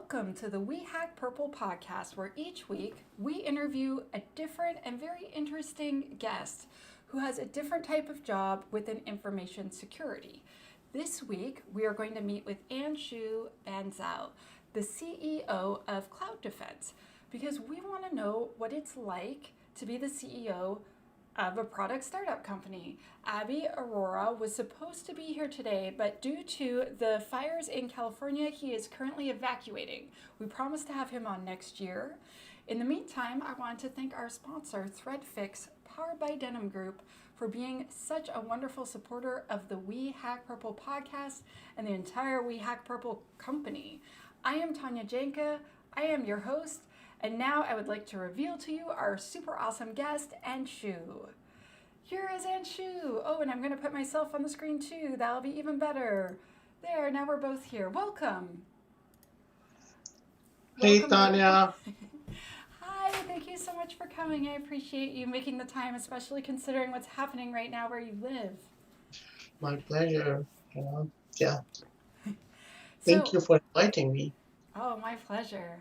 Welcome to the We Hack Purple podcast, where each week we interview a different and very interesting guest who has a different type of job within information security. This week we are going to meet with Anshu Bansal, the CEO of Cloud Defense, because we want to know what it's like to be the CEO of a product startup company. Abhi Arora was supposed to be here today, but due to the fires in California, he is currently evacuating. We promise to have him on next year. In the meantime, I want to thank our sponsor, ThreadFix, powered by Denim Group, for being such a wonderful supporter of the We Hack Purple podcast and the entire We Hack Purple company. I am Tanya, Janca. I am your host. And now I would like to reveal to you our super awesome guest, Anshu. Here is Anshu. Oh, and I'm going to put myself on the screen too. That'll be even better. There, now we're both here. Welcome. Hey, Tanya. Hi, thank you so much for coming. I appreciate you making the time, especially considering what's happening right now where you live. My pleasure. Yeah. Thank So, you for inviting me. oh, my pleasure.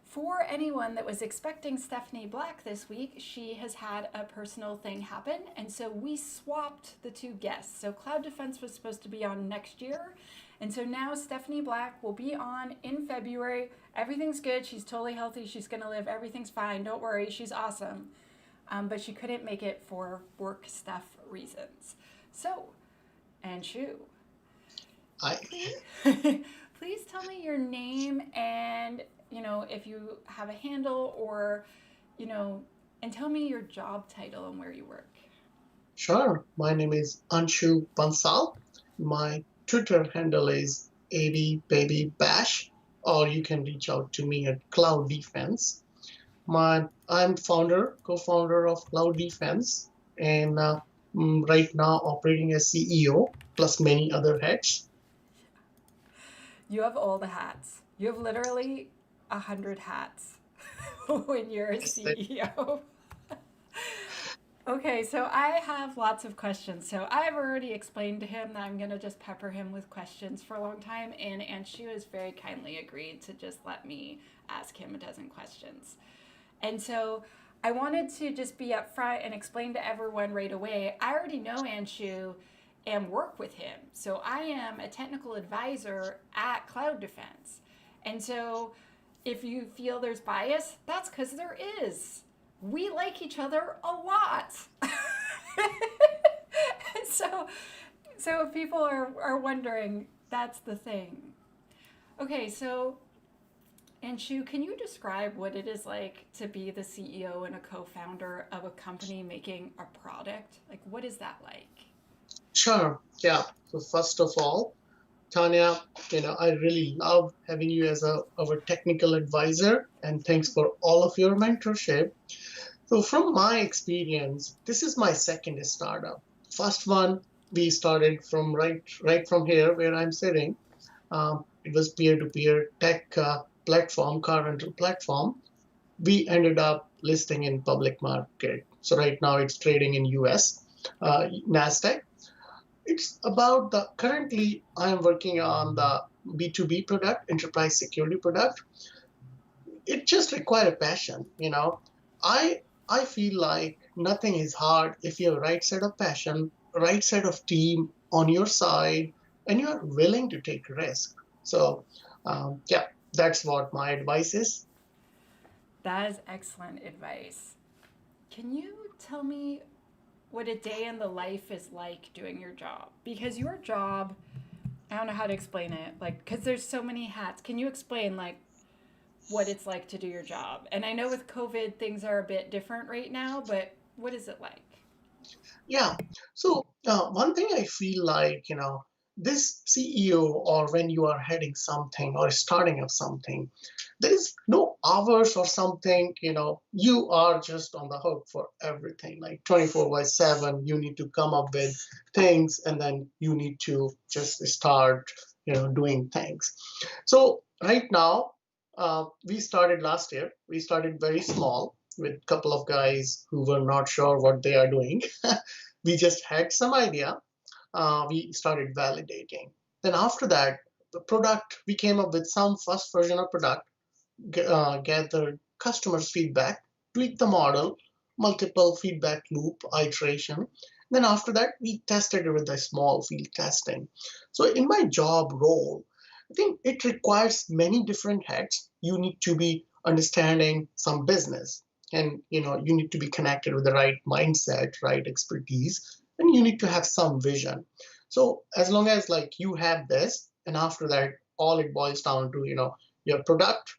For anyone that was expecting Stephanie Black this week, she has had a personal thing happen, and so we swapped the two guests. So Cloud Defense was supposed to be on next year, and so now Stephanie Black will be on in February. Everything's good. She's totally healthy. She's going to live. Everything's fine. Don't worry. She's awesome. But she couldn't make it for work stuff reasons. So, Anshu, I please tell me your name and if you have a handle or, and tell me your job title and where you work. Sure. My name is Anshu Bansal. My Twitter handle is Abhi Baby Bash, or you can reach out to me at Cloud Defense. I'm co-founder of Cloud Defense, and right now operating as CEO plus many other hats. You have all the hats. You have literally 100 hats when you're a CEO. Okay, so I have lots of questions. So I've already explained to him that I'm going to just pepper him with questions for a long time, and Anshu has very kindly agreed to just let me ask him a dozen questions. And so I wanted to just be upfront and explain to everyone right away. I already know Anshu and work with him. So I am a technical advisor at Cloud Defense. And so if you feel there's bias, that's because there is. We like each other a lot. so if people are wondering, that's the thing. Okay, so Anshu, can you describe what it is like to be the CEO and a co-founder of a company making a product? Like, what is that like? Sure. Yeah. So first of all, Tanya, I really love having you as our technical advisor, and thanks for all of your mentorship. So from my experience, this is my second startup. First one, we started from right from here where I'm sitting. It was peer-to-peer tech platform, car rental platform. We ended up listing in public market. So right now it's trading in US, NASDAQ. It's about currently I am working on the B2B product, enterprise security product. It just requires a passion, I feel like nothing is hard if you have right set of passion, right set of team on your side, and you are willing to take risk. So, yeah, that's what my advice is. That is excellent advice. Can you tell me what a day in the life is like doing your job? Because your job, I don't know how to explain it, because there's so many hats. Can you explain, what it's like to do your job? And I know with COVID, things are a bit different right now, but what is it like? Yeah. So one thing I feel like, this CEO or when you are heading something or starting up something, there is no hours or something, you are just on the hook for everything. Like 24 by 7, you need to come up with things and then you need to just start, doing things. So right now, we started last year. We started very small with a couple of guys who were not sure what they are doing. We just had some idea. We started validating. Then after that, the product, we came up with some first version of product, gathered customers' feedback, tweaked the model, multiple feedback loop iteration. Then after that, we tested it with a small field testing. So in my job role, I think it requires many different hats. You need to be understanding some business, and you need to be connected with the right mindset, right expertise, and you need to have some vision. So as long as like you have this, and after that, all it boils down to your product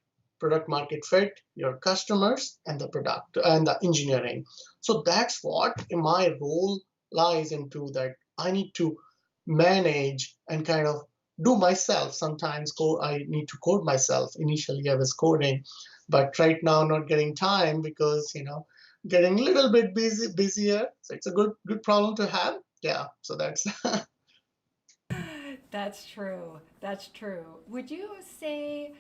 market fit, your customers, and the product and the engineering. So that's what in my role lies into, that I need to manage and kind of do myself. Sometimes I need to code myself. Initially, I was coding, but right now not getting time because getting a little bit busier. So it's a good problem to have. Yeah. So that's That's true. That's true. Would you say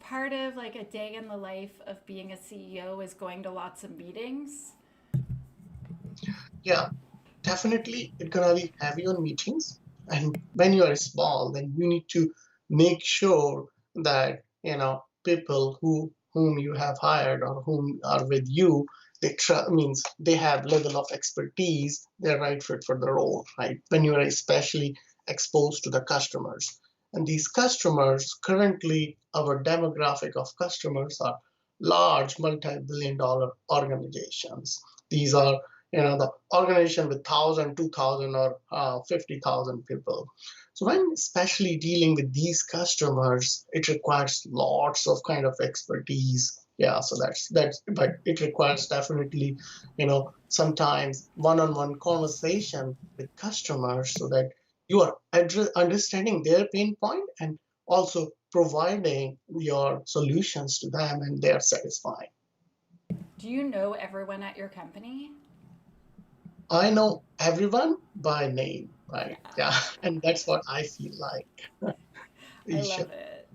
part of like a day in the life of being a CEO is going to lots of meetings? yeah. Definitely it's gonna be heavy on meetings. And when you are small, then you need to make sure that people whom you have hired or whom are with you, means they have level of expertise, they're right fit for the role, right? When you are especially exposed to the customers. And these customers, currently our demographic of customers are large multi-billion dollar organizations. These are the organization with 1,000, 2,000, or 50,000 people. So when especially dealing with these customers, it requires lots of kind of expertise. Yeah, so but it requires definitely, sometimes one-on-one conversation with customers so that you are understanding their pain point and also providing your solutions to them and they are satisfied. Do you know everyone at your company? I know everyone by name, Yeah, right? Yeah, and that's what I feel like. I You should. love it.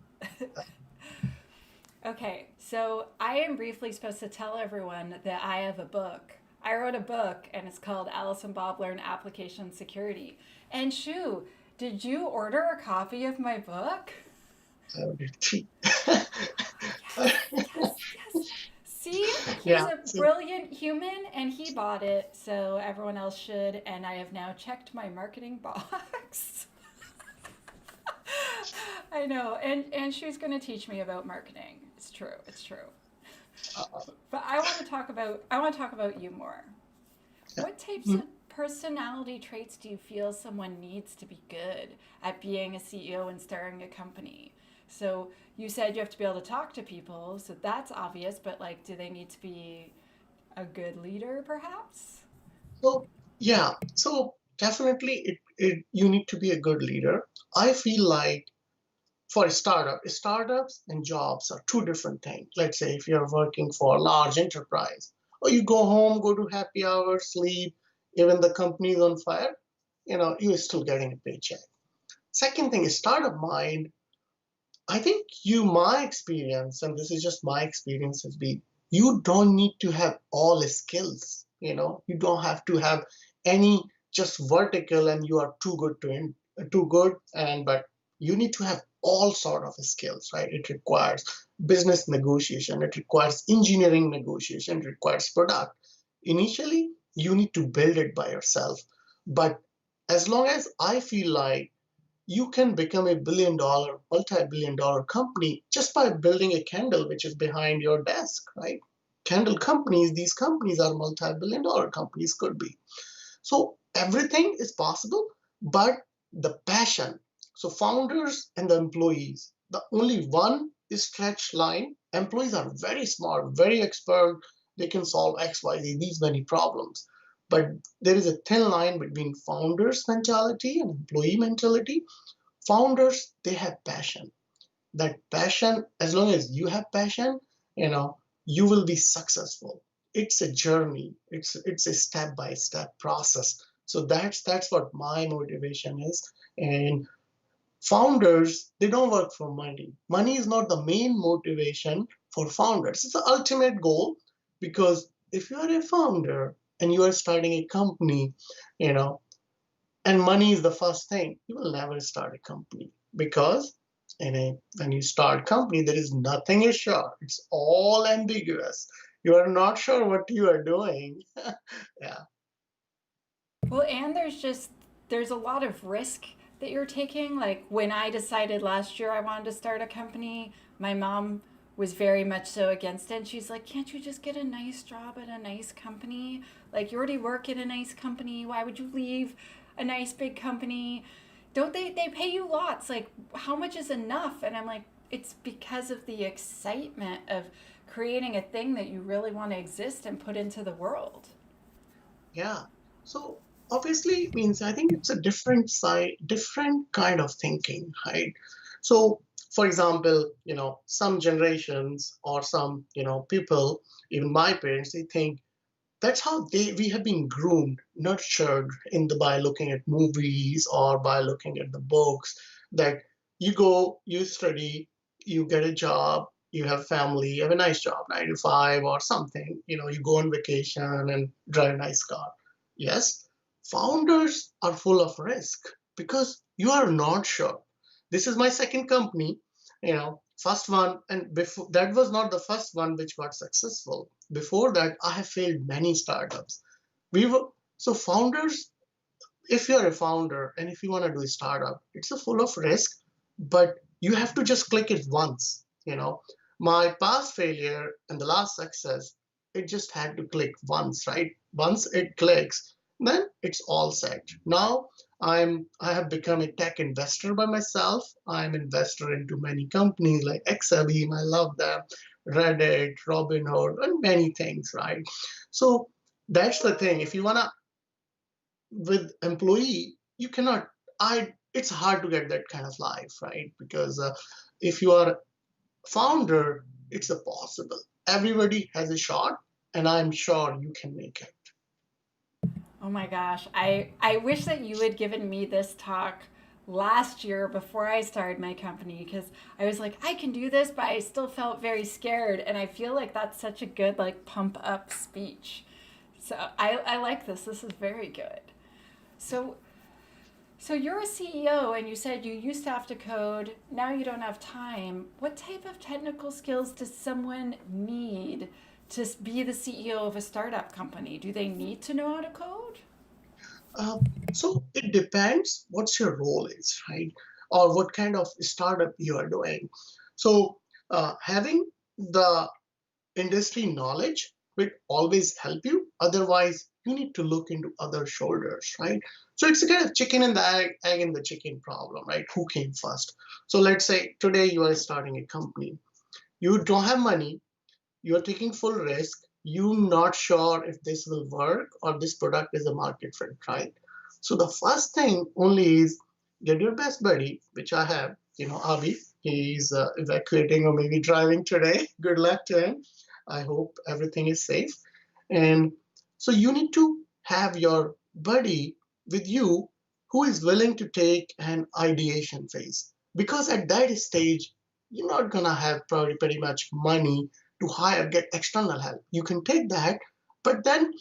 Okay, so I am briefly supposed to tell everyone that I have a book. I wrote a book and it's called Alice and Bob Learn Application Security. And Shu, did you order a copy of my book? Yes, yes, yes. See, he's Yeah, a so brilliant human and he bought it, so everyone else should. And I have now checked my marketing box. I know, and she's going to teach me about marketing. It's true. It's true. uh, But I want to talk about you more. yeah. What types of Mhm. personality traits do you feel someone needs to be good at being a CEO and starting a company? So you said you have to be able to talk to people, so that's obvious, but like do they need to be a good leader perhaps? So yeah, so definitely you need to be a good leader. I feel like for a startups and jobs are two different things. Let's say if you're working for a large enterprise, or you go home, go to happy hour, sleep, even the company is on fire, you're still getting a paycheck. Second thing is startup mind. I think my experience, and this is just my experience, has been you don't need to have all the skills. You don't have to have any just vertical, and you are too good too good, and but you need to have all sort of skills, right? It requires business negotiation, it requires engineering negotiation, it requires product. Initially, you need to build it by yourself, but as long as I feel like you can become a multi-billion dollar company just by building a candle which is behind your desk, right? Candle companies, these companies are multi-billion dollar companies, could be. So everything is possible, but the passion. So founders and the employees, the only one is stretch line. Employees are very smart, very expert. They can solve X, Y, Z, these many problems. But there is a thin line between founders mentality and employee mentality. Founders, they have passion. That passion, as long as you have passion, you know you will be successful. It's a journey, it's a step by step process. So that's what my motivation is. And founders, they don't work for money is not the main motivation for founders. It's the ultimate goal, because if you are a founder and you are starting a company, you know and money is the first thing, you will never start a company, because when you start company, there is nothing is sure. It's all ambiguous. You are not sure what you are doing. Yeah. Well, and there's a lot of risk that you're taking. Like when I decided last year I wanted to start a company, my mom was very much so against it. And she's like, "Can't you just get a nice job at a nice company? Like you already work at a nice company. Why would you leave a nice big company? Don't they pay you lots? Like how much is enough?" And I'm like, "It's because of the excitement of creating a thing that you really want to exist and put into the world." Yeah. So obviously it means I think it's a different side, different kind of thinking, right? So for example, some generations or some, people, even my parents, they think that's how we have been groomed, nurtured in the by looking at movies or by looking at the books, that you go, you study, you get a job, you have family, you have a nice job, 9 to 5 or something, you go on vacation and drive a nice car. Yes, founders are full of risk because you are not sure. This is my second company, first one, and before that was not the first one which got successful. Before that, I have failed many startups. We were so founders. If you're a founder and if you want to do a startup, it's a full of risk, but you have to just click it once. My past failure and the last success, it just had to click once, right? Once it clicks, then it's all set. Now I have become a tech investor by myself. I'm investor into many companies like Abhi, I love them, Reddit, Robinhood, and many things, right? So that's the thing. If you wanna with employee, you cannot. I It's hard to get that kind of life, right? Because if you are founder, it's a possible. Everybody has a shot, and I'm sure you can make it. Oh my gosh. I wish that you had given me this talk last year before I started my company because I was like, I can do this, but I still felt very scared. And I feel like that's such a good, like, pump up speech. So I like this. This is very good. So, so you're a CEO and you said you used to have to code, now you don't have time. What type of technical skills does someone need to be the CEO of a startup company? Do they need to know how to code? Uh, so it depends what your role is, right? Or what kind of startup you are doing. So having the industry knowledge will always help you. Otherwise, you need to look into other shoulders, right? So it's a kind of chicken and the egg and the chicken problem, right? Who came first? So let's say today you are starting a company. You don't have money, you're taking full risk, you're not sure if this will work or this product is a market fit, right? So the first thing only is get your best buddy, which I have, Abhi. He's evacuating or maybe driving today. Good luck to him. I hope everything is safe. And so you need to have your buddy with you who is willing to take an ideation phase. Because at that stage, you're not going to have probably pretty much money to hire, get external help. You can take that, but then,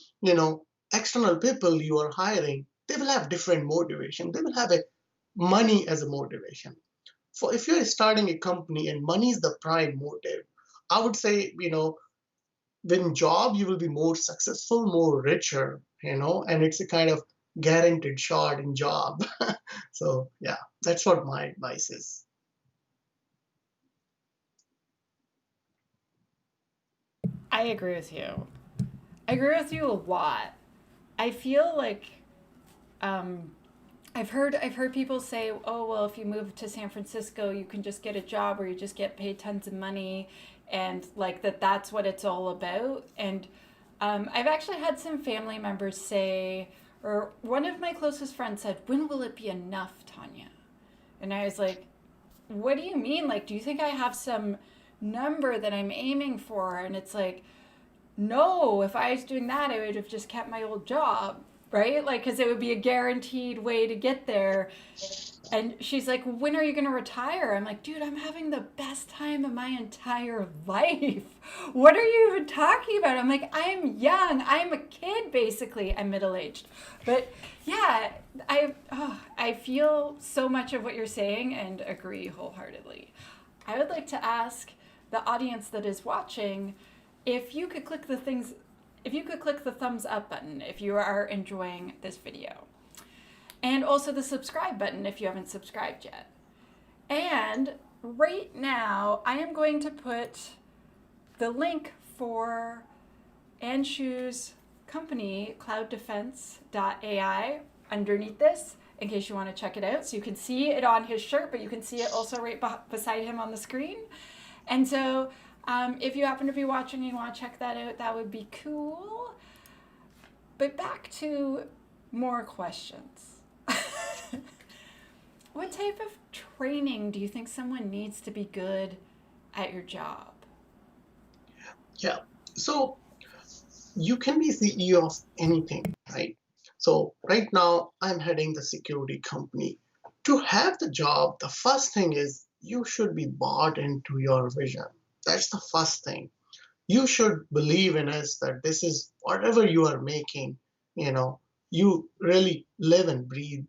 external people you are hiring, they will have different motivation. They will have a money as a motivation. For if you're starting a company and money is the prime motive, I would say, when job you will be more successful, more richer, and it's a kind of guaranteed shot in job. So yeah, that's what my advice is. I agree with you. I agree with you a lot. I feel like um, I've heard people say, "Oh, well, if you move to San Francisco, you can just get a job where you just get paid tons of money," and like that's what it's all about. And I've actually had some family members say, or one of my closest friends said, "When will it be enough, Tanya?" And I was like, "What do you mean? Like, do you think I have some number that I'm aiming for?" And it's like, no, if I was doing that, I would have just kept my old job, right? Like, because it would be a guaranteed way to get there. And she's like, when are you going to retire? I'm like, dude, I'm having the best time of my entire life. What are you even talking about? I'm like, I'm young. I'm a kid, basically. I'm middle aged. But yeah, I feel so much of what you're saying and agree wholeheartedly. I would like to ask the audience that is watching if you could click the thumbs up button if you are enjoying this video. And also the subscribe button if you haven't subscribed yet. And right now, I am going to put the link for Anshu's company, clouddefense.ai, underneath this in case you want to check it out. So you can see it on his shirt, but you can see it also right beside him on the screen. And so if you happen to be watching and you want to check that out, that would be cool. But back to more questions. What type of training do you think someone needs to be good at your job? Yeah. So you can be CEO of anything, right? So right now I'm heading the security company. To have the job, the first thing is you should be bought into your vision. That's the first thing. You should believe in us that this is whatever you are making, you really live and breathe,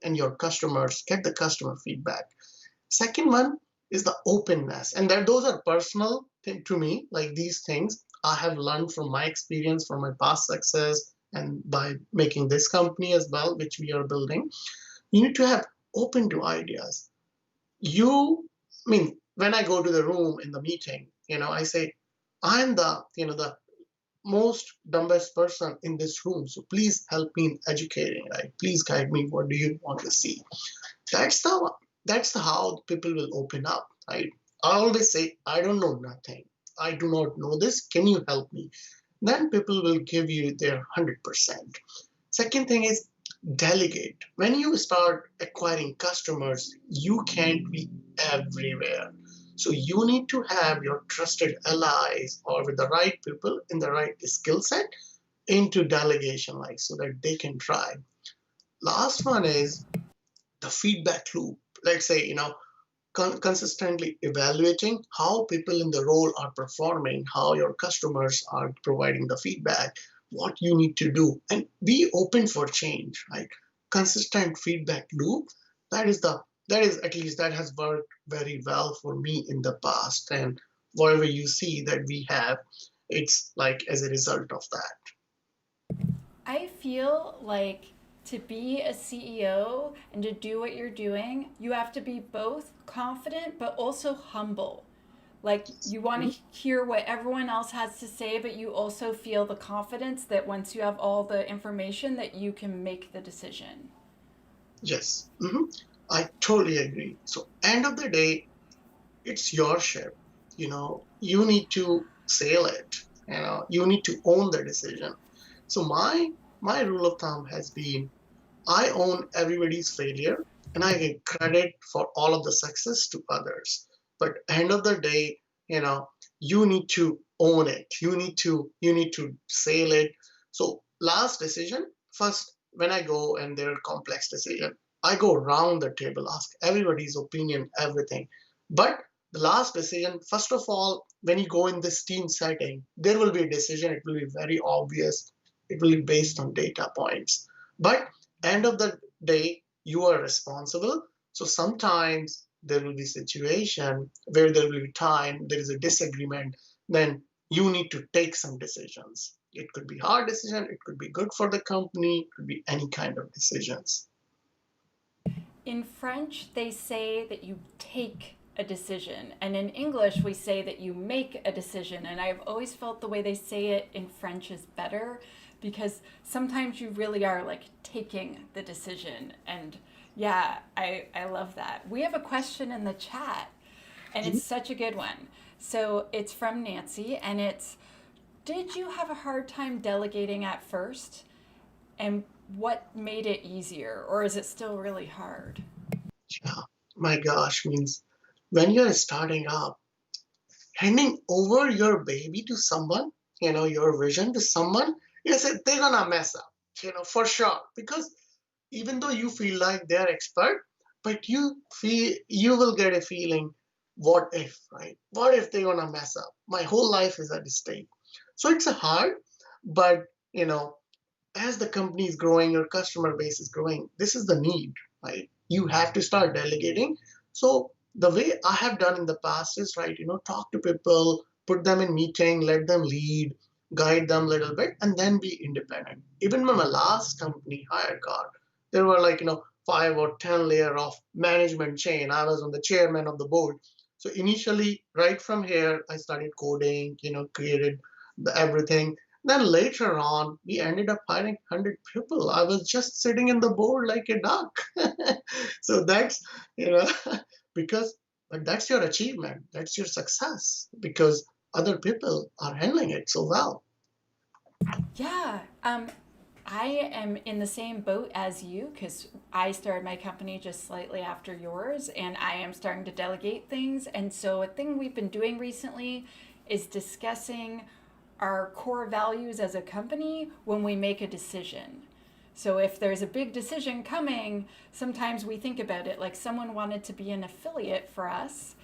and your customers get the customer feedback. Second one is the openness, and that those are personal to me. Like these things I have learned from my experience, from my past success, and by making this company as well, which we are building. You need to have open to ideas. When I go to the room in the meeting, I say, I'm the most dumbest person in this room. So please help me in educating, right? Please guide me. What do you want to see? That's the that's the how people will open up, right? I always say, I don't know nothing. I do not know this. Can you help me? Then people will give you their 100%. Second thing is delegate. When you start acquiring customers, you can't be everywhere. So you need to have your trusted allies or with the right people in the right skill set into delegation, like so that they can try. Last one is the feedback loop. Let's say, consistently evaluating how people in the role are performing, how your customers are providing the feedback, what you need to do, and be open for change, right? Consistent feedback loop. That is at least that has worked very well for me in the past, and whatever you see that we have, it's like as a result of that. I feel like to be a CEO and to do what you're doing, you have to be both confident but also humble. Like you want to hear what everyone else has to say, but you also feel the confidence that once you have all the information that you can make the decision. Yes, I totally agree. So end of the day, it's your ship. You need to sail it. You need to own the decision. So my rule of thumb has been I own everybody's failure and I give credit for all of the success to others. But end of the day, you need to own it. You need to sail it. So last decision, first when I go and there are complex decision, I go around the table, ask everybody's opinion, everything. But the last decision, first of all, when you go in this team setting, there will be a decision. It will be very obvious. It will be based on data points. But end of the day, you are responsible. So sometimes there will be situation where there will be time, there is a disagreement, then you need to take some decisions. It could be hard decision, it could be good for the company, it could be any kind of decisions. In French, they say that you take a decision, and in English, we say that you make a decision. And I've always felt the way they say it in French is better because sometimes you really are like taking the decision. And yeah, I love that. We have a question in the chat, and it's such a good one. So it's from Nancy, and it's, did you have a hard time delegating at first? And what made it easier, or is it still really hard? Yeah, my gosh, means when you're starting up, handing over your baby to someone, your vision to someone, they're gonna mess up, for sure. Because even though you feel like they're expert, but you will get a feeling, what if, right? What if they're gonna mess up? My whole life is at stake. So it's a hard, but as the company is growing, your customer base is growing, this is the need, right? You have to start delegating. So the way I have done in the past is, right, talk to people, put them in meeting, let them lead, guide them a little bit, and then be independent. Even when my last company hired God, there were like, 5 or 10 layer of management chain. I was on the chairman of the board. So initially, right from here, I started coding, created everything. Then later on, we ended up hiring 100 people. I was just sitting in the board like a duck. So that's, you know, because, but that's your achievement. That's your success because other people are handling it so well. Yeah, I am in the same boat as you because I started my company just slightly after yours, and I am starting to delegate things. And so, a thing we've been doing recently is discussing our core values as a company when we make a decision. So, if there's a big decision coming, sometimes we think about it like someone wanted to be an affiliate for us.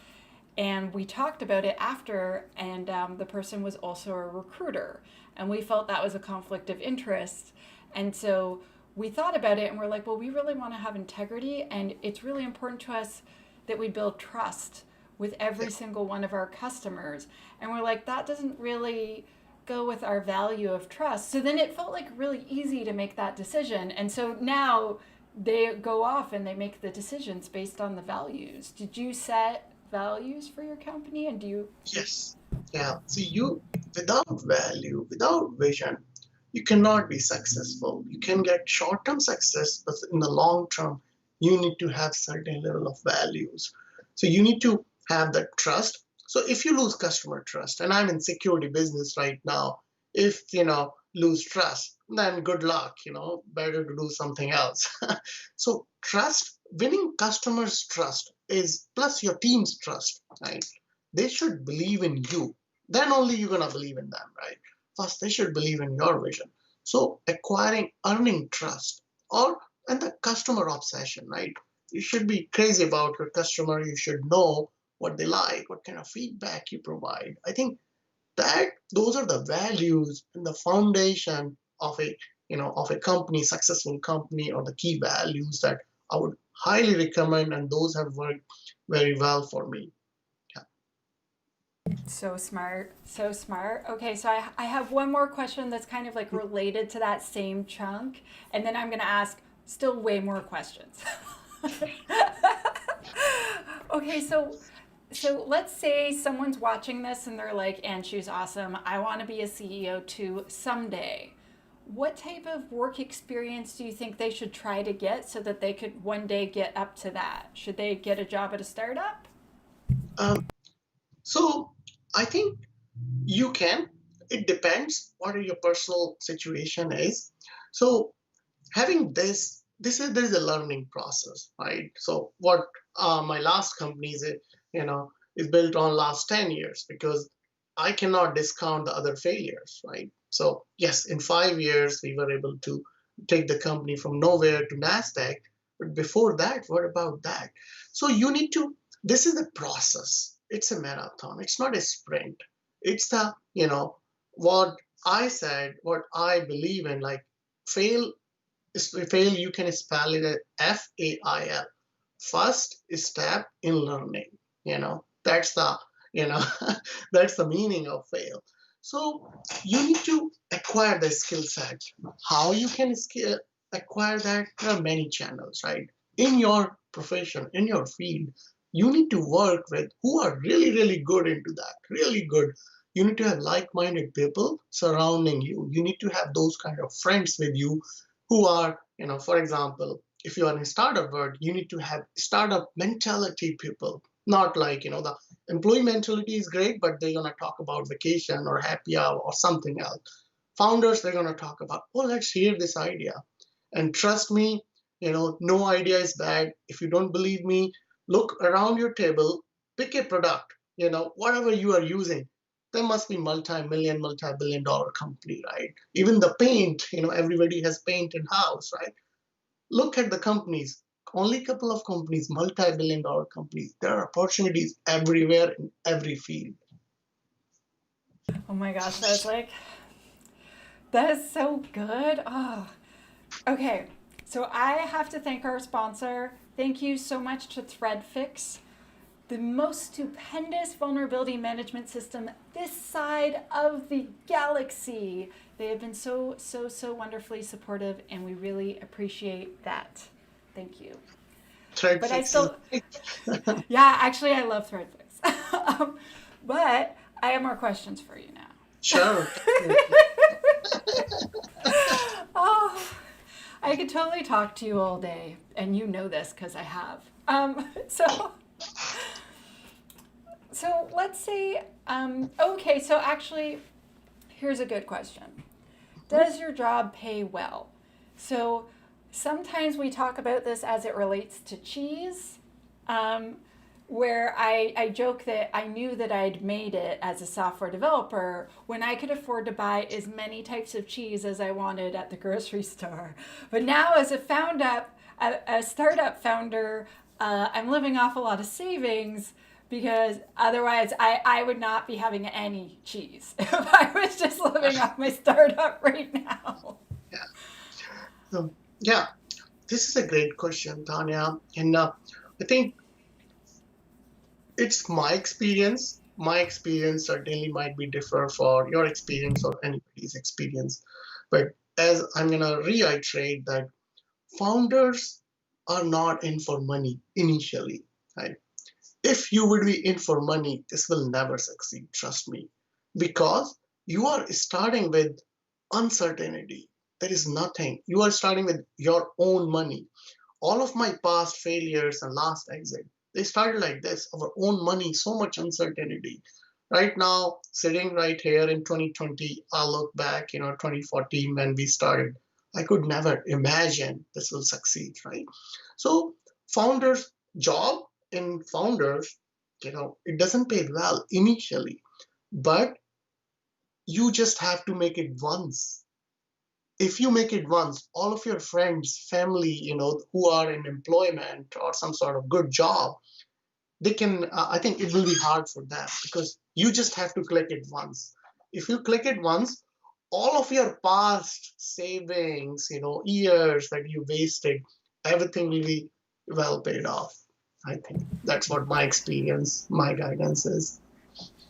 And we talked about it after, and the person was also a recruiter. And we felt that was a conflict of interest. And so we thought about it and we're like, well, we really want to have integrity. And it's really important to us that we build trust with every single one of our customers. And we're like, that doesn't really go with our value of trust. So then it felt like really easy to make that decision. And so now they go off and they make the decisions based on the values. Did you set values for your company, and do you? Yes. Yeah. See, without value, without vision, you cannot be successful. You can get short-term success, but in the long term, you need to have certain level of values. So you need to have that trust. So if you lose customer trust, and I'm in security business right now, if lose trust, then good luck. Better to do something else. So trust, winning customers' trust is plus your team's trust, right? They should believe in you. Then only you're gonna believe in them, right? First, they should believe in your vision. So earning trust, or and the customer obsession, right? You should be crazy about your customer. You should know what they like, what kind of feedback you provide. I think that those are the values and the foundation of a company, successful company, or the key values that I would highly recommend, and those have worked very well for me. Yeah. So smart, so smart. Okay, so I have one more question that's kind of like related to that same chunk, and then I'm going to ask still way more questions. Okay, so let's say someone's watching this and they're like, Anshu's awesome. I want to be a CEO too someday. What type of work experience do you think they should try to get so that they could one day get up to that? Should they get a job at a startup? Um, so I think you can. It depends what your personal situation is. So having there is a learning process, right? So what my last company is, is built on last 10 years because I cannot discount the other failures, right? So yes, in 5 years we were able to take the company from nowhere to NASDAQ. But before that, what about that? So you need to, this is a process. It's a marathon. It's not a sprint. It's what I said, what I believe in, like fail fail, you can spell it as FAIL. First step in learning. That's the you know that's the meaning of fail. So you need to acquire the skill set. How you can acquire that? There are many channels, right? In your profession, in your field, you need to work with who are really, really good into that. Really good. You need to have like-minded people surrounding you. You need to have those kind of friends with you who are, for example, if you are in startup world, you need to have startup mentality people, not like, the employee mentality is great, but they're going to talk about vacation or happy hour or something else. Founders, they're going to talk about, oh, let's hear this idea. And trust me, no idea is bad. If you don't believe me, look around your table, pick a product, whatever you are using. There must be multi-million, multi-billion dollar company, right? Even the paint, everybody has paint in house, right? Look at the companies. only a couple of companies, multi-billion dollar companies. There are opportunities everywhere in every field. Oh my gosh, that is so good. Oh, okay. So I have to thank our sponsor. Thank you so much to ThreadFix, the most stupendous vulnerability management system this side of the galaxy. They have been so, so, so wonderfully supportive, and we really appreciate that. Thank you. Thread But I fixes. still, yeah, actually, I love ThreadFix. But I have more questions for you now. Sure. Oh, I could totally talk to you all day, and you know this because I have. So let's say, okay, so actually, here's a good question. Does your job pay well? So sometimes we talk about this as it relates to cheese, where I joke that I knew that I'd made it as a software developer when I could afford to buy as many types of cheese as I wanted at the grocery store. But now, as a startup founder, I'm living off a lot of savings because otherwise I would not be having any cheese if I was just living off my startup right now. Yeah. So, yeah, this is a great question, Tanya. And I think it's my experience. My experience certainly might be differ for your experience or anybody's experience. But as I'm going to reiterate that founders are not in for money initially, right? If you would be in for money, this will never succeed, trust me, because you are starting with uncertainty. There is nothing. You are starting with your own money. All of my past failures and last exit, they started like this, our own money, so much uncertainty. Right now, sitting right here in 2020, I look back, 2014 when we started. I could never imagine this will succeed, right? So, founders' job in founders, it doesn't pay well initially, but you just have to make it once. If you make it once, all of your friends, family, who are in employment or some sort of good job, they can, I think it will be hard for them because you just have to click it once. If you click it once, all of your past savings, years that you wasted, everything will be well paid off. I think that's what my experience, my guidance is.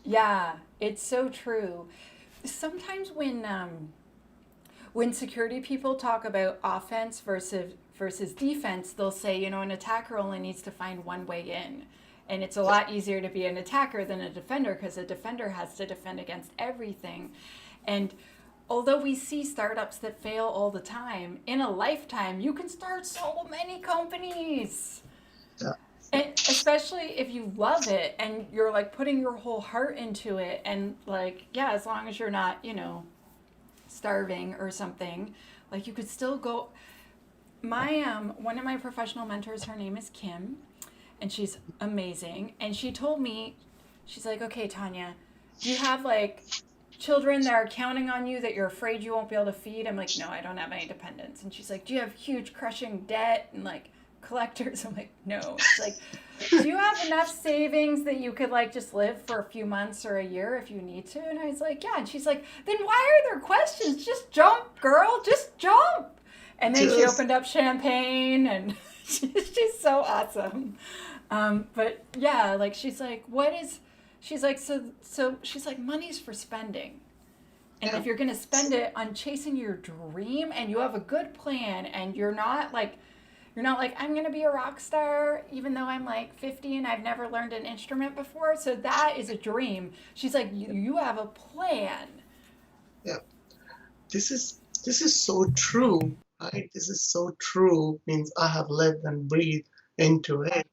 Yeah, it's so true. Sometimes when security people talk about offense versus defense, they'll say, an attacker only needs to find one way in. And it's a lot easier to be an attacker than a defender because a defender has to defend against everything. And although we see startups that fail all the time, in a lifetime, you can start so many companies. Yeah. And especially if you love it and you're like putting your whole heart into it and like, yeah, as long as you're not, starving or something, like you could still go. My one of my professional mentors, her name is Kim, and she's amazing. And she told me, she's like, okay, Tanya, do you have like children that are counting on you that you're afraid you won't be able to feed? I'm like, no, I don't have any dependents. And she's like, do you have huge crushing debt and like collectors? I'm like, no. She's like, do you have enough savings that you could like just live for a few months or a year if you need to? And I was like, yeah. And she's like, then why are there questions? Just jump, girl, just jump. And then she opened up champagne and she's so awesome. But yeah, like she's like, she's like, so she's like, money's for spending. And if you're going to spend it on chasing your dream and you have a good plan and you're not like, I'm going to be a rock star even though I'm like 50 and I've never learned an instrument before. So that is a dream. She's like, you have a plan. Yeah. This is so true, right? This is so true. Means I have lived and breathed into it.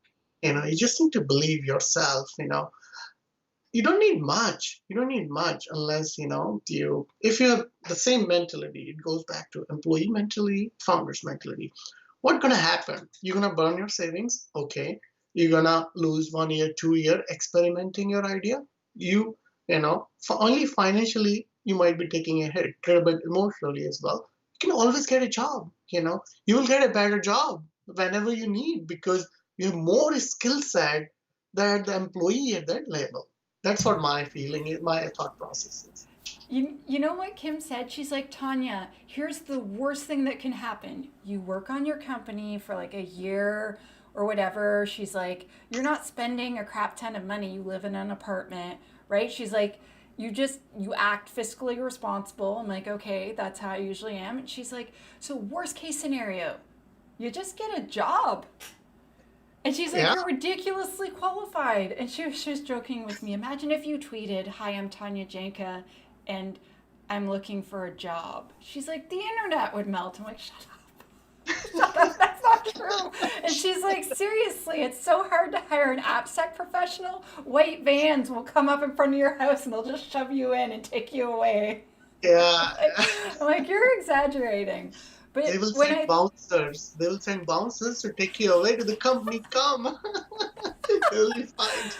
You just need to believe yourself, You don't need much. You don't need much unless, if you have the same mentality, it goes back to employee mentality, founder's mentality. What's going to happen? You're going to burn your savings. Okay. You're going to lose 1 year, 2 year experimenting your idea. Only financially, you might be taking a hit, a little bit emotionally as well. You can always get a job, You will get a better job whenever you need because you have more skill set than the employee at that level. That's what my feeling is, my thought process is. You know what Kim said? She's like, Tanya, here's the worst thing that can happen. You work on your company for like a year or whatever. She's like, you're not spending a crap ton of money. You live in an apartment, right? She's like, you act fiscally responsible. I'm like, okay, that's how I usually am. And she's like, so worst case scenario, you just get a job. And she's like, Yeah, you're ridiculously qualified. And she was joking with me. Imagine if you tweeted, hi, I'm Tanya Janca, and I'm looking for a job. She's like, the internet would melt. I'm like, shut up. Shut up. That's not true. And she's like, seriously, it's so hard to hire an AppSec professional. White vans will come up in front of your house and they'll just shove you in and take you away. yeah. I'm like, you're exaggerating. They But will when send I bouncers. They will send bouncers to take you away to the company. Come, you'll be fine.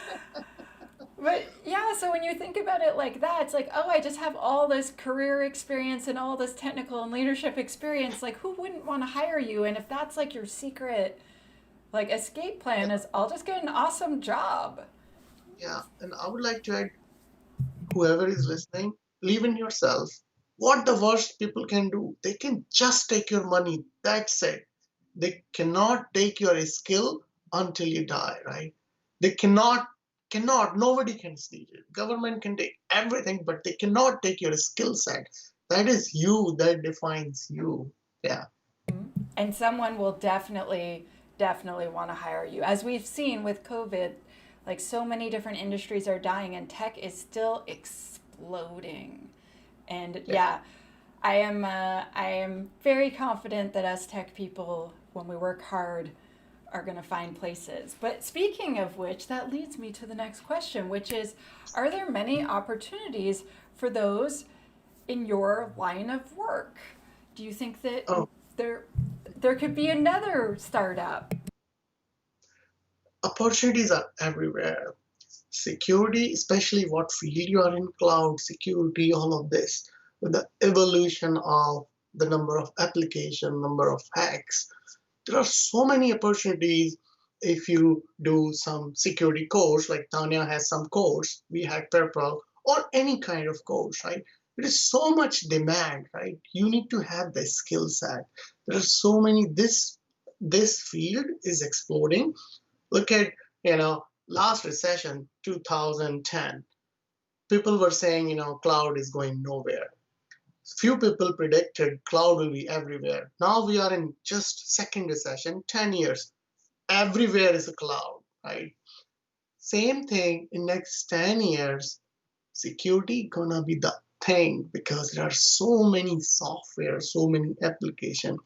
But yeah, so when you think about it like that, it's like, oh, I just have all this career experience and all this technical and leadership experience. Like, who wouldn't want to hire you? And if that's like your secret, like, escape plan is, I'll just get an awesome job. Yeah, and I would like to add, whoever is listening, believe in yourself. What the worst people can do? They can just take your money. That's it. They cannot take your skill until you die, right? They cannot, nobody can steal it. Government can take everything, but they cannot take your skill set. That is you, that defines you. Yeah, And someone will definitely want to hire you. As we've seen with COVID, like, so many different industries are dying and tech is still exploding. And yeah. yeah, I am very confident that us tech people, when we work hard, are going to find places. But speaking of which, that leads me to the next question, which is, are there many opportunities for those in your line of work? Do you think that Oh, there there could be another startup? opportunities are everywhere. Security, especially what field you are in, cloud security, all of this, with the evolution of the number of application, number of hacks, there are so many opportunities. If you do some security course, like Tanya has some course, we had Purple, or any kind of course, right? There is so much demand, right? You need to have the skill set. There are so many, this field is exploding. Look at, last recession, 2010. People were saying, cloud is going nowhere. Few people predicted cloud will be everywhere. Now we are in just second recession, 10 years. Everywhere is a cloud, right? Same thing in next 10 years, security gonna be the thing because there are so many software, so many application.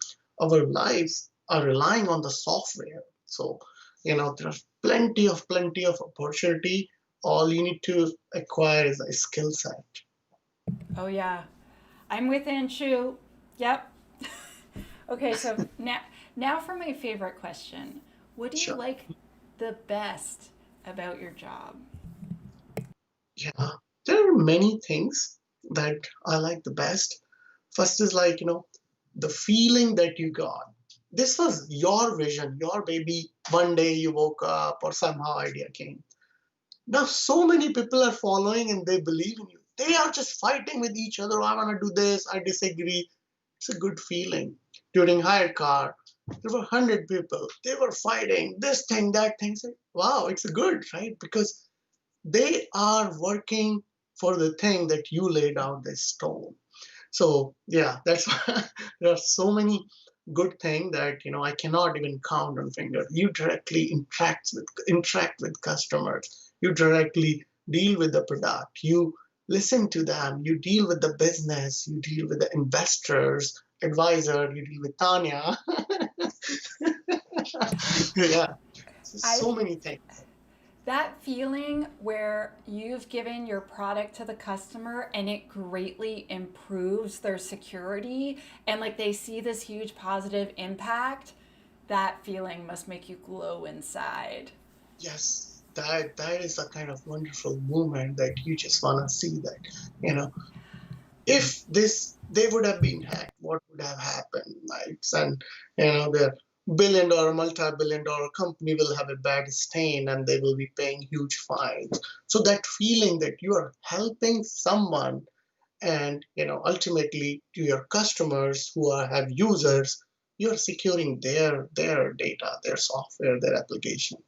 Our lives are relying on the software. So, there's plenty of opportunity. All you need to acquire is a skill set. Oh yeah, I'm with Anshu. Yep. Okay, so now for my favorite question. What do you Sure. like the best about your job? Yeah, there are many things that I like the best. First is like, the feeling that you got. This was your vision, your baby. One day you woke up or somehow idea came. Now so many people are following and they believe in you. They are just fighting with each other. I want to do this, I disagree. It's a good feeling. During hire car, there were 100 people. They were fighting this thing, that thing. Say, wow, it's good, right? Because they are working for the thing that you laid out this stone. So yeah, that's why there are so many good things that I cannot even count on finger. You directly interact with customers. You directly deal with the product. You listen to them. You deal with the business. You deal with the investors, advisor. You deal with Tanya. Yeah, I so many things. That feeling where you've given your product to the customer and it greatly improves their security and like they see this huge positive impact, that feeling must make you glow inside. Yes, that is a kind of wonderful moment that you just want to see that, you know, if this they would have been hacked, what would have happened, right? And there. billion dollar, multi-billion dollar company will have a bad stain and they will be paying huge fines. So that feeling that you are helping someone and ultimately to your customers who have users, you're securing their data, their software, their application.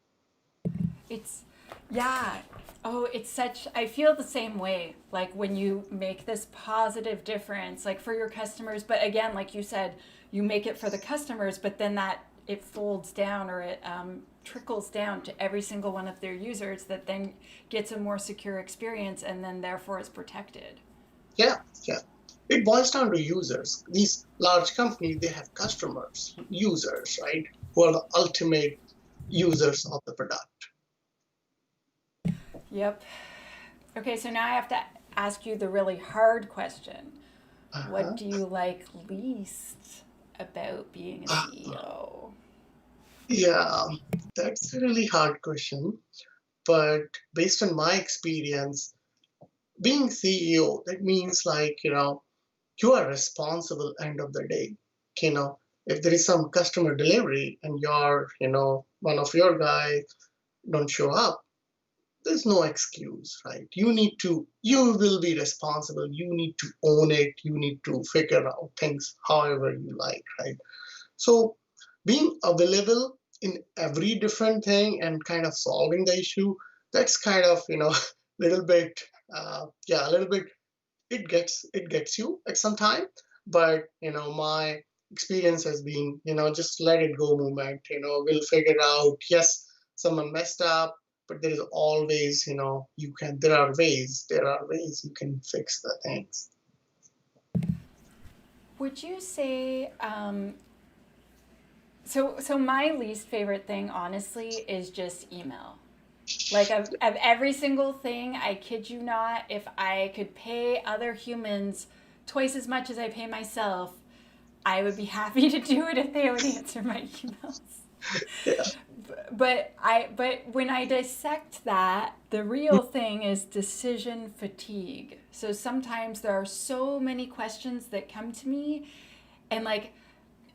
It's, yeah. Oh, it's such, I feel the same way. Like when you make this positive difference, like for your customers, but again, like you said, you make it for the customers, but then that it folds down or it trickles down to every single one of their users that then gets a more secure experience and then therefore is protected. Yeah, yeah. It boils down to users. These large companies, they have customers, users, right? Who are the ultimate users of the product. Yep. Okay, so now I have to ask you the really hard question. What Uh-huh. do you like least about being a CEO? Yeah, that's a really hard question. But based on my experience, being CEO, that means you are responsible end of the day. You know, if there is some customer delivery and one of your guys don't show up, there's no excuse, right? You will be responsible. You need to own it. You need to figure out things however you like, right? So being available in every different thing and kind of solving the issue, that's kind of, little bit, a little bit, it gets you at some time. But, my experience has been, just let it go movement, we'll figure out, yes, someone messed up, but there is always, there are ways you can fix the things. Would you say so my least favorite thing honestly is just email. Like of every single thing, I kid you not, if I could pay other humans twice as much as I pay myself, I would be happy to do it if they would answer my emails. Yeah. But when I dissect that, the real thing is decision fatigue. So sometimes there are so many questions that come to me, and like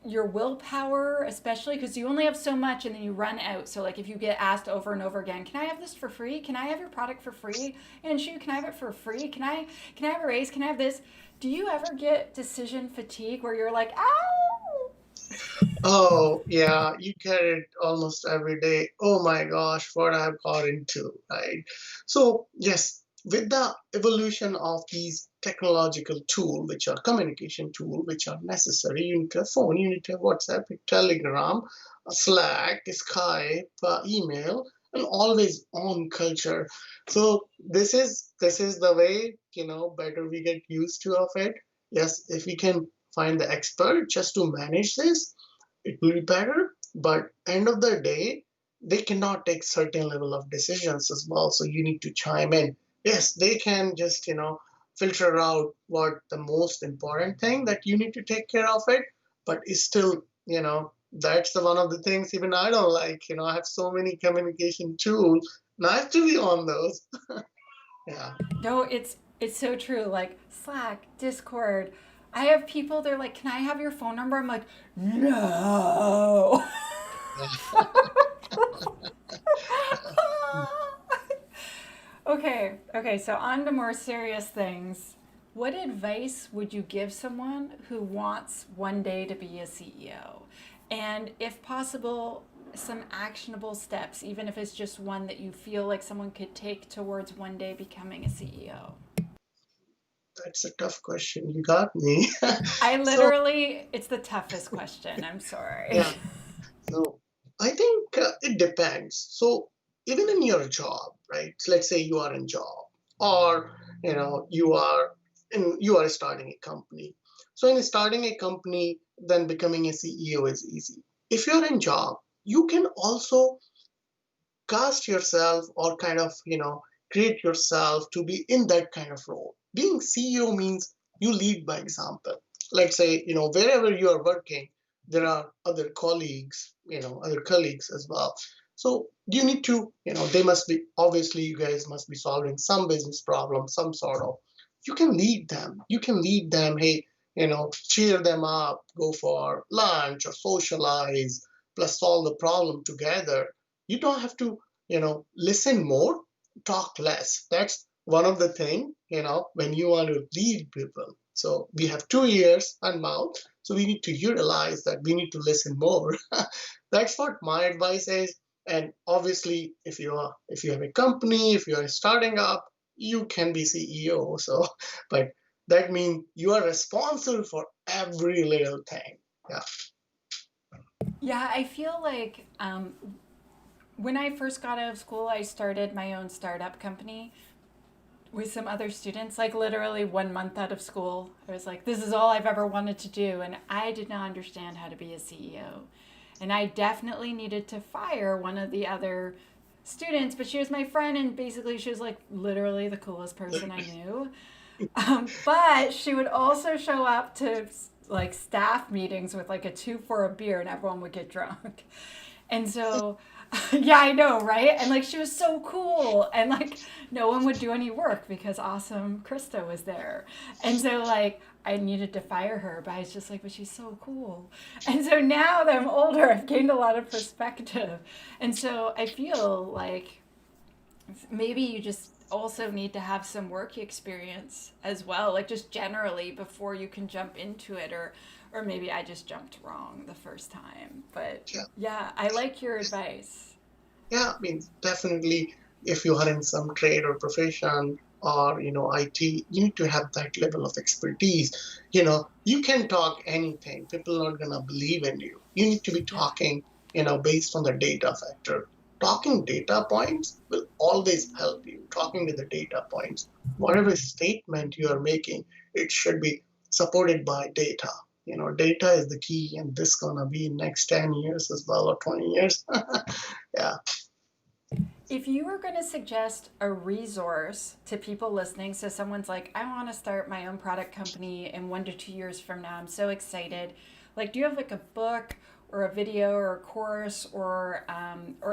your willpower, especially because you only have so much and then you run out. So like if you get asked over and over again, can I have this for free? Can I have your product for free? Anshu, can I have it for free? Can I have a raise? Can I have this? Do you ever get decision fatigue where you're like, ow? Oh, yeah, you get it almost every day. Oh my gosh, what I've got into, right? So, yes, with the evolution of these technological tools, which are communication tools, which are necessary, you need to have phone, you need to have WhatsApp, Telegram, Slack, Skype, email, and always on culture. So this is the way, better we get used to of it. Yes, if we can find the expert just to manage this, it will be better. But end of the day, they cannot take certain level of decisions as well, so you need to chime in. Yes, they can just filter out what the most important thing that you need to take care of it, but it's still, that's the one of the things even I don't like. I have so many communication tools, nice to be on those. Yeah. No, it's so true. Like Slack, Discord. I have people, they're like, can I have your phone number? I'm like, no. Okay, so on to more serious things. What advice would you give someone who wants one day to be a CEO? And if possible, some actionable steps, even if it's just one that you feel like someone could take towards one day becoming a CEO. That's a tough question. You got me. I So, literally, it's the toughest question. I'm sorry. yeah. So I think it depends. So even in your job, right? Let's say you are in job, or you are starting a company. So in starting a company, then becoming a CEO is easy. If you're in job, you can also cast yourself or kind of create yourself to be in that kind of role. Being CEO means you lead by example. Let's say wherever you are working, there are other colleagues as well. So you need to, they must be, obviously you guys must be solving some business problem, some sort of. You can lead them. Hey, cheer them up, go for lunch or socialize, plus solve the problem together. You don't have to, listen more, talk less. That's one of the thing, when you want to lead people. So we have 2 ears and mouth, so we need to utilize that. We need to listen more. That's what my advice is. And obviously, if you have a company, if you are starting up, you can be CEO. So, but that means you are responsible for every little thing. Yeah. Yeah, I feel like when I first got out of school, I started my own startup company with some other students, like literally 1 month out of school. I was like, this is all I've ever wanted to do. And I did not understand how to be a CEO. And I definitely needed to fire one of the other students, but she was my friend, and basically she was like literally the coolest person I knew. But she would also show up to like staff meetings with like a 2 for a beer, and everyone would get drunk. And so, yeah, I know, right? And like she was so cool, and like no one would do any work because awesome Krista was there. And so, like, I needed to fire her, but I was just like, but she's so cool. And so now that I'm older, I've gained a lot of perspective. And so I feel like maybe you just also need to have some work experience as well, like just generally before you can jump into it, or maybe I just jumped wrong the first time. But Yeah. yeah, I like your advice. Yeah, I mean, definitely, if you are in some trade or profession or, IT, you need to have that level of expertise. You can talk anything. People are not gonna believe in you. You need to be Yeah. talking, based on the data factor. Talking data points will always help you. Talking with the data points. Whatever statement you are making, it should be supported by data. Data is the key, and this gonna be next 10 years as well, or 20 years. Yeah. If you were going to suggest a resource to people listening, so someone's like, I want to start my own product company in 1 to 2 years from now, I'm so excited. Like, do you have like a book or a video or a course or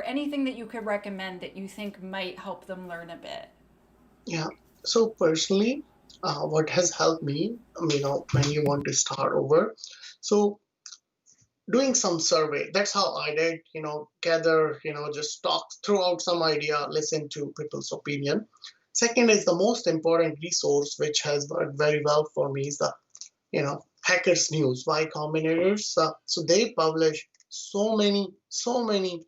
anything that you could recommend that you think might help them learn a bit? Yeah. So personally, what has helped me, when you want to start over, so doing some survey. That's how I did. Gather, just talk, throw out some idea, listen to people's opinion. Second is the most important resource, which has worked very well for me, is the Hackers News, Y Combinator's. So they publish so many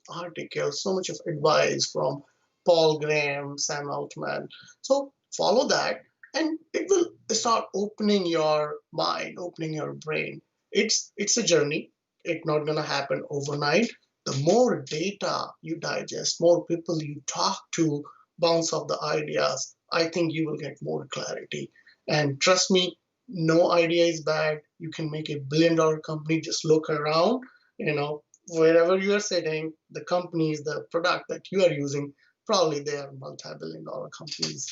articles, so much of advice from Paul Graham, Sam Altman. So follow that, and it will start opening your mind, opening your brain. It's a journey. It's not gonna happen overnight. The more data you digest, more people you talk to, bounce off the ideas, I think you will get more clarity. And trust me, no idea is bad. You can make $1 billion company. Just look around, wherever you are sitting, the companies, the product that you are using, probably they are multi-billion-dollar companies.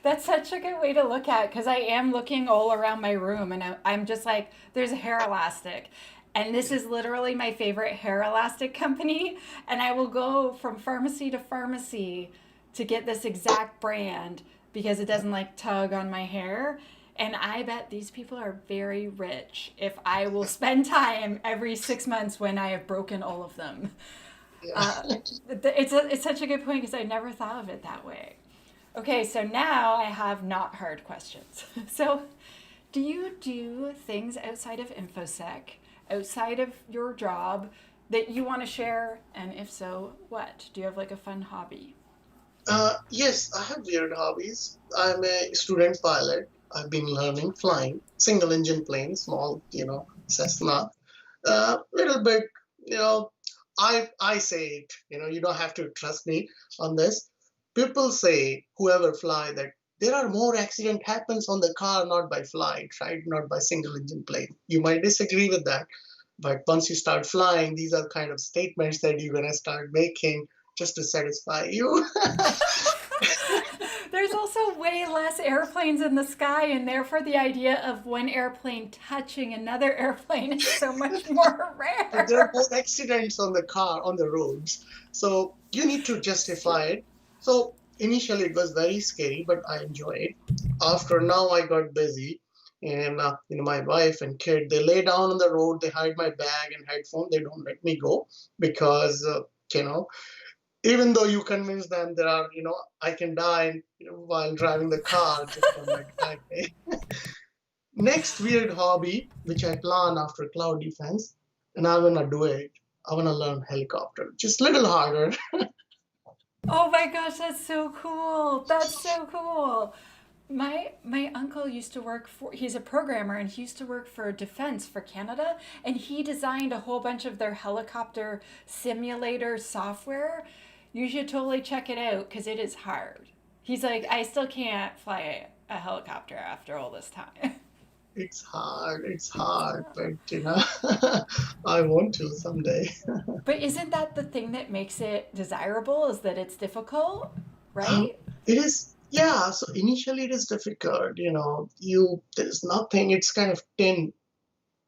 That's such a good way to look at it, because I am looking all around my room, and I'm just like, there's a hair elastic. And this is literally my favorite hair elastic company. And I will go from pharmacy to pharmacy to get this exact brand because it doesn't like tug on my hair. And I bet these people are very rich if I will spend time every 6 months when I have broken all of them. Uh, Yeah. it's such a good point because I never thought of it that way. Okay, so now I have not hard questions. So, do you do things outside of InfoSec, outside of your job, that you want to share? And if so, what? Do you have like a fun hobby? Yes, I have weird hobbies. I'm a student pilot. I've been learning flying, single engine plane, small, Cessna. Little bit, you know, I say it, you don't have to trust me on this. People say, whoever fly, that there are more accident happens on the car, not by flight, right? Not by single engine plane. You might disagree with that, but once you start flying, these are kind of statements that you're gonna start making just to satisfy you. There's also way less airplanes in the sky, and therefore the idea of one airplane touching another airplane is so much more But there are rare. more accidents on the car, on the roads. So you need to justify it. So initially it was very scary, but I enjoy it. After now I got busy. And my wife and kid, they lay down on the road, they hide my bag and headphone, they don't let me go because you know even though you convince them there are I can die while driving the car just on my driveway. Next weird hobby which I plan after cloud defense, and I want to do it, I want to learn helicopter, just a little harder. Oh my gosh, that's so cool. That's so cool. My uncle used to work for, he's a programmer and he used to work for defense for Canada, and he designed a whole bunch of their helicopter simulator software. You should totally check it out because it is hard. He's like, I still can't fly a helicopter after all this time. It's hard, but I want to someday. But isn't that the thing that makes it desirable, is that it's difficult, Um, right? it is, yeah. So initially it is difficult. There's nothing. It's kind of tin,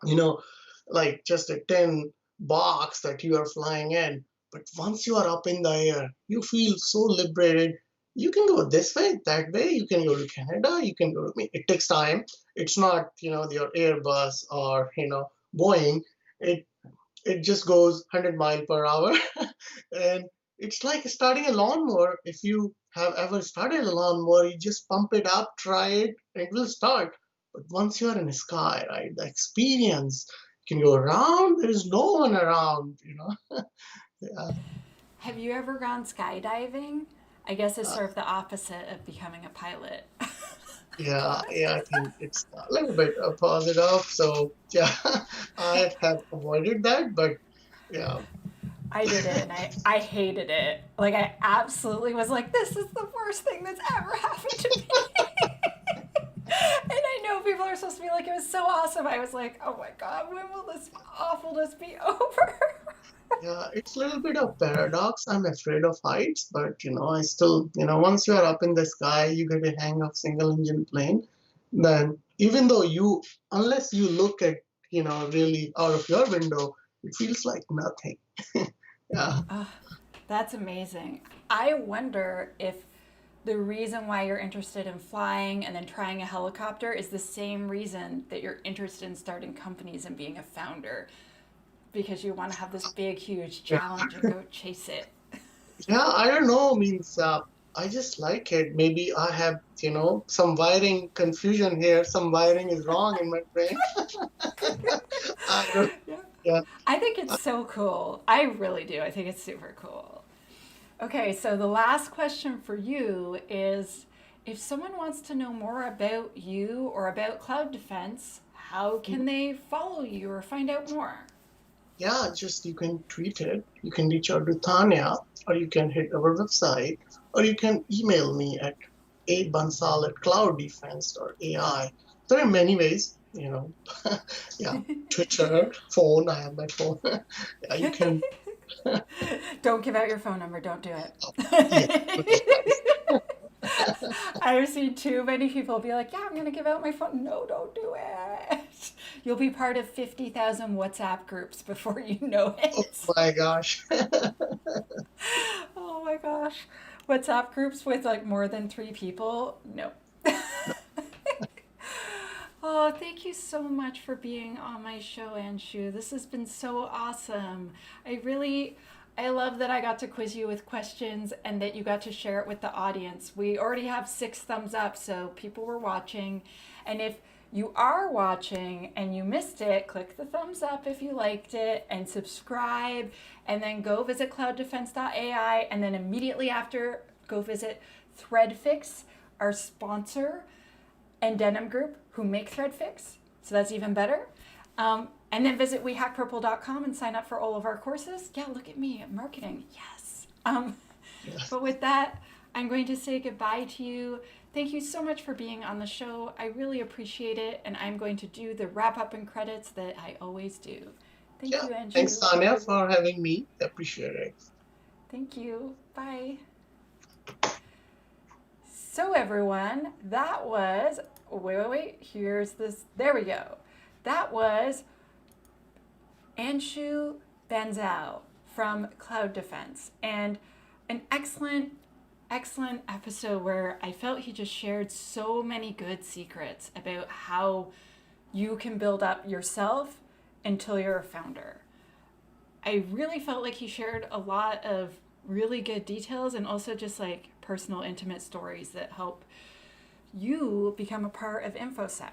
you know, like just a tin box that you are flying in. But once you are up in the air, you feel so liberated. You can go this way, that way. You can go to Canada. You can go. I mean, it takes time. It's not, your Airbus or Boeing. It it just goes 100 mile per hour. And it's like starting a lawnmower. If you have ever started a lawnmower, you just pump it up, try it, and it will start. But once you're in the sky, right, the experience, you can go around, there is no one around. Yeah. Have you ever gone skydiving? I guess it's Uh, sort of the opposite of becoming a pilot. yeah, I think it's a little bit positive. So yeah, I have avoided that, but yeah. I did it and I hated it. Like, I absolutely was like, this is the worst thing that's ever happened to me. And I know people are supposed to be like, it was so awesome. I was like, oh my God, when will this awfulness be over? Yeah, it's a little bit of paradox. I'm afraid of heights, but I still, once you are up in the sky, you get a hang of single engine plane. Then even though unless you look at, really out of your window, it feels like nothing. Yeah. Oh, that's amazing. I wonder if the reason why you're interested in flying and then trying a helicopter is the same reason that you're interested in starting companies and being a founder, because you want to have this big, huge Yeah. challenge and go chase it. Yeah, I don't know. Means I just like it. Maybe I have, some wiring confusion here. Some wiring is wrong in my brain. I don't, Yeah. yeah. I think it's so cool. I really do. I think it's super cool. Okay, so the last question for you is, if someone wants to know more about you or about cloud defense, how can they follow you or find out more? Yeah, just you can tweet it. You can reach out to Tanya, or you can hit our website, or you can email me at abansal@clouddefense.ai. There are many ways. Yeah, Twitter, phone. I have my phone. Yeah, you can. Don't give out your phone number. Don't do Oh, yeah, okay, guys. it. I've seen too many people be like, yeah, I'm going to give out my phone. No, don't do it. You'll be part of 50,000 WhatsApp groups before you know Oh it. my gosh. Oh my gosh. WhatsApp groups with like more than 3 people? No. Oh, thank you so much for being on my show, Anshu. This has been so awesome. I love that I got to quiz you with questions and that you got to share it with the audience. We already have 6 thumbs up, so people were watching. And if you are watching and you missed it, click the thumbs up if you liked it and subscribe, and then go visit clouddefense.ai, and then immediately after, go visit Threadfix, our sponsor, and Denim Group, who make Threadfix. So that's even better. And then visit wehackpurple.com and sign up for all of our courses. Yeah, look at me, marketing. Yes. But with that, I'm going to say goodbye to you. Thank you so much for being on the show. I really appreciate it. And I'm going to do the wrap up and credits that I always do. Thank Yeah, you, thanks, Anshu. Tanya, for having me. Appreciate it. Thank you. Bye. So everyone, that was, wait, here's this, there we go. That was Anshu Bansal from Cloud Defense, and an excellent excellent episode where I felt he just shared so many good secrets about how you can build up yourself until you're a founder. I really felt like he shared a lot of really good details and also just like personal, intimate stories that help you become a part of InfoSec.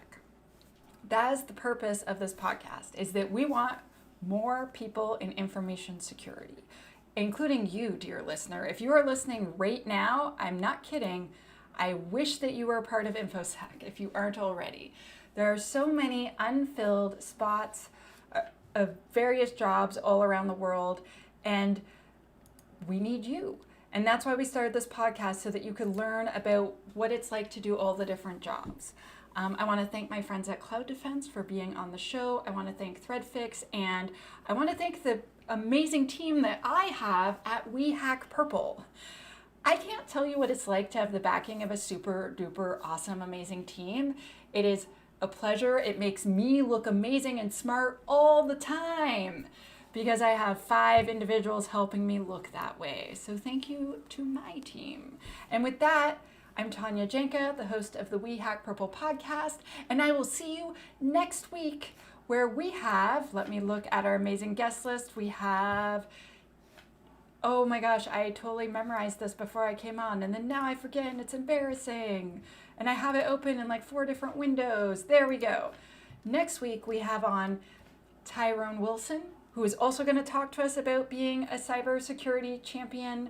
That is the purpose of this podcast, is that we want more people in information security, including you, dear listener. If you are listening right now, I'm not kidding. I wish that you were a part of InfoSec if you aren't already. There are so many unfilled spots of various jobs all around the world, and we need you. And that's why we started this podcast, so that you could learn about what it's like to do all the different jobs. I want to thank my friends at Cloud Defense for being on the show. I want to thank ThreadFix, and I want to thank the amazing team that I have at We Hack Purple. I can't tell you what it's like to have the backing of a super duper awesome, amazing team. It is a pleasure. It makes me look amazing and smart all the time because I have 5 individuals helping me look that way. So thank you to my team. And with that, I'm Tanya Janca, the host of the We Hack Purple podcast, and I will see you next week where we have, let me look at our amazing guest list. We have, oh my gosh, I totally memorized this before I came on, and then now I forget, and it's embarrassing. And I have it open in like 4 different windows. There we go. Next week we have on Tyrone Wilson, who is also going to talk to us about being a cybersecurity champion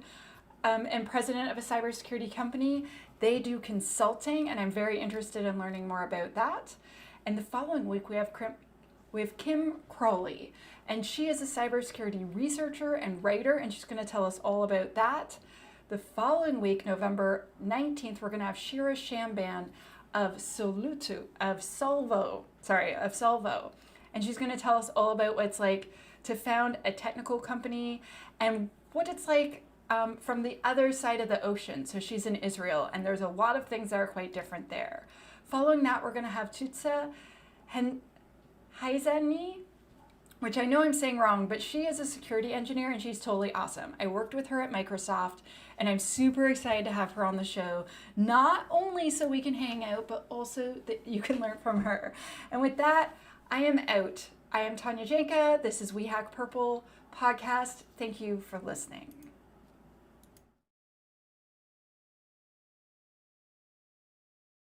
and president of a cybersecurity company. They do consulting, and I'm very interested in learning more about that. And the following week, we have Kim Crawley, and she is a cybersecurity researcher and writer, and she's going to tell us all about that. The following week, November 19th, we're going to have Shira Shamban of Solvo, and she's going to tell us all about what it's like to found a technical company and what it's like from the other side of the ocean. So she's in Israel, and there's a lot of things that are quite different there. Following that, we're going to have Tutsa Haizani, which I know I'm saying wrong, but she is a security engineer, and she's totally awesome. I worked with her at Microsoft, and I'm super excited to have her on the show, not only so we can hang out, but also that you can learn from her. And with that, I am out. I am Tanya Janca. This is We Hack Purple podcast. Thank you for listening.